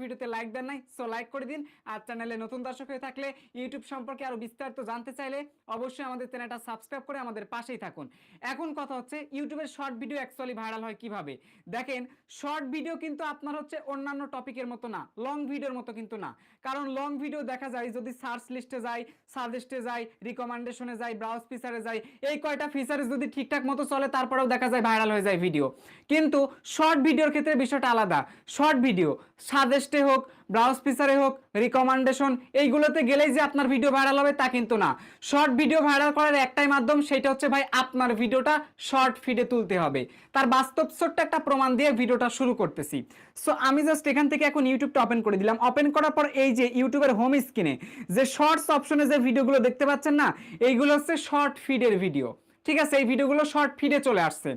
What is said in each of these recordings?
ভিডিওতে লাইক দেন নাই, so like করে দিন। আর চ্যানেলে নতুন দর্শক হয়ে থাকলে ইউটিউব সম্পর্কে আরো বিস্তারিত জানতে চাইলে অবশ্যই আমাদের চ্যানেলটা সাবস্ক্রাইব করে আমাদের পাশেই থাকুন। এখন কথা হচ্ছে ইউটিউবের শর্ট ভিডিও অ্যাকচুয়ালি ভাইরাল হয় কিভাবে। দেখেন, শর্ট ভিডিও কিন্তু আপনার হচ্ছে অন্যান্য টপিকের মতো না, লং ভিডিওর মতো কিন্তু না। কারণ লং ভিডিও দেখা যায় যদি সার্চ লিস্টে যায়, সাজেস্টে যায়, রিকমেন্ডেশনে যায়, ব্রাউজ ফিচারে যায়, এই কয়টা ফিচারে যদি ঠিকঠাক মতো চলে তারপরেও দেখা যায় ভাইরাল হয়ে যায় ভিডিও। কিন্তু শর্ট ভিডিওর ক্ষেত্রে বিষয়টা আলাদা। শর্ট ভিডিও সাজেস্টে হোক, ব্রাউজ ফিচারে হোক, রিকমেন্ডেশন, এইগুলোতে গেলেই যে আপনার ভিডিও ভাইরাল হবে তা কিন্তু না। শর্ট ভিডিও ভাইরাল করার একটাই মাধ্যম, সেটা হচ্ছে ভাই আপনার ভিডিওটা শর্ট ফিডে তুলতে হবে। তার বাস্তব ছোট্ট একটা প্রমাণ দিয়ে ভিডিওটা শুরু করতেছি। সো আমি জাস্ট এখান থেকে এখন ইউটিউবটা ওপেন করে দিলাম। ওপেন করার পর এই যে ইউটিউবের হোম স্ক্রিনে যে শর্টস অপশনে যে ভিডিওগুলো দেখতে পাচ্ছেন না, এইগুলো হচ্ছে শর্ট ফিডের ভিডিও। ঠিক আছে, এই ভিডিওগুলো শর্ট ফিডে চলে আসছে।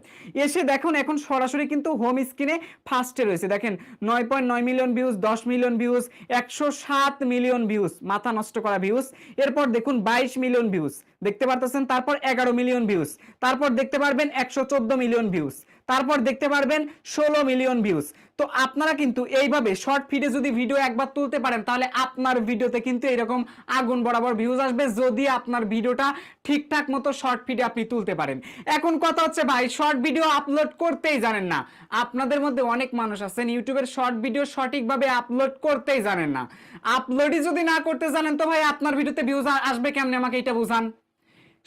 এসে দেখুন এখন সরাসরি কিন্তু হোম স্ক্রিনে ফার্স্টে রয়েছে। দেখেন 9.9 million views, 10 million views, 107 million views, মাথা নষ্ট করা ভিউজ। এরপর দেখুন 22 মিলিয়ন ভিউজ দেখতে পারতেছেন, তারপর 11 মিলিয়ন ভিউজ, তারপর দেখতে পারবেন 114 মিলিয়ন ভিউজ, তারপর দেখতে পারবেন 16 মিলিয়ন ভিউজ। তো আপনারা কিন্তু এইভাবে শর্ট ফিডে যদি ভিডিও একবার তুলতে পারেন তাহলে আপনার ভিডিওতে কিন্তু এরকম আগুন বরাবর ভিউজ আসবে, যদি আপনার ভিডিওটা ঠিকঠাক মতো শর্ট ফিডে আপনি তুলতে পারেন। এখন কথা হচ্ছে ভাই শর্ট ভিডিও আপলোড করতেই জানেন না। আপনাদের মধ্যে অনেক মানুষ আছেন ইউটিউবের শর্ট ভিডিও সঠিকভাবে আপলোড করতেই জানেন না। আপলোডই যদি না করতে জানেন তো ভাই আপনার ভিডিওতে ভিউজ আসবে কেমনে, আমাকে এটা বুঝান।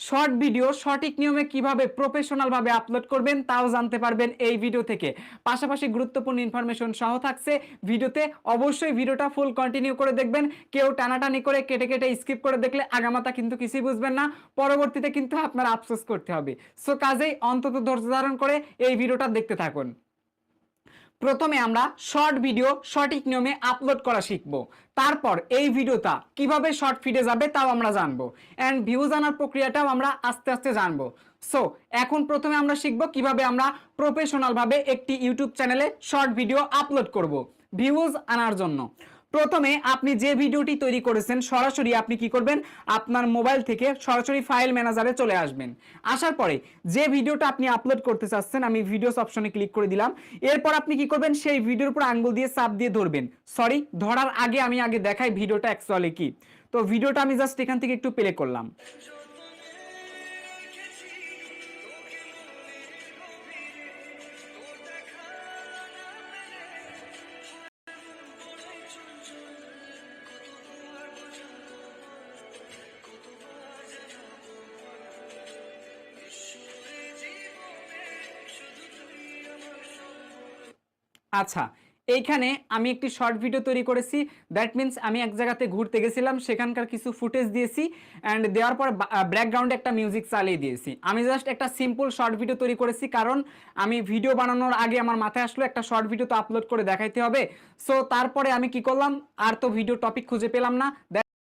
শর্ট ভিডিও সঠিক নিয়মে কিভাবে প্রফেশনাল ভাবে আপলোড করবেন তাও জানতে পারবেন এই ভিডিও থেকে। পাশাপাশি গুরুত্বপূর্ণ ইনফরমেশন সহ থাকছে ভিডিওতে। অবশ্যই ভিডিওটা ফুল কন্টিনিউ করে দেখবেন। কেউ টানাটানি করে কেটে কেটে স্কিপ করে দেখলে আগামাতা কিন্তু কিছুই বুঝবেন না, পরবর্তীতে কিন্তু আপনার আফসোস করতে হবে। সো কাজেই অন্তত ধৈর্য ধারণ করে এই ভিডিওটা দেখতে থাকুন। প্রথমে আমরা শর্ট ভিডিও সঠিক নিয়মে আপলোড করা শিখবো। তারপর এই ভিডিওটা কিভাবে শর্ট ফিডে যাবে তাও আমরা জানবো, এন্ড ভিউজ আনার প্রক্রিয়াটাও আমরা আস্তে আস্তে জানবো। সো এখন প্রথমে আমরা শিখবো কিভাবে আমরা প্রফেশনাল ভাবে একটি ইউটিউব চ্যানেলে শর্ট ভিডিও আপলোড করব ভিউজ আনার জন্য। প্রথমে আপনি যে ভিডিওটি তৈরি করেছেন সরাসরি আপনি কি করবেন, আপনার মোবাইল থেকে সরাসরি ফাইল ম্যানেজারে চলে আসবেন। আসার পরে যে ভিডিওটা আপনি আপলোড করতে চাচ্ছেন, আমি ভিডিওস অপশনে ক্লিক করে দিলাম। এরপর আপনি কি করবেন, সেই ভিডিওর উপর আঙ্গুল দিয়ে চাপ দিয়ে ধরবেন। সরি, ধরার আগে আমি দেখাই ভিডিওটা অ্যাকচুয়ালি কি। তো ভিডিওটা আমি জাস্ট এখান থেকে একটু প্লে করলাম। আচ্ছা, এইখানে আমি একটি শর্ট ভিডিও তৈরি করেছি। দ্যাট মিনস আমি এক জায়গাতে ঘুরতে গেছিলাম, সেখানকার কিছু ফুটেজ দিয়েছি, অ্যান্ড দেওয়ার পর ব্যাকগ্রাউন্ডে একটা মিউজিক চালিয়ে দিয়েছি। আমি জাস্ট একটা সিম্পল শর্ট ভিডিও তৈরি করেছি, কারণ আমি ভিডিও বানানোর আগে আমার মাথায় আসলো একটা শর্ট ভিডিও তো আপলোড করে দেখাইতে হবে। সো তারপরে আমি কি করলাম, আর তো ভিডিও টপিক খুঁজে পেলাম না।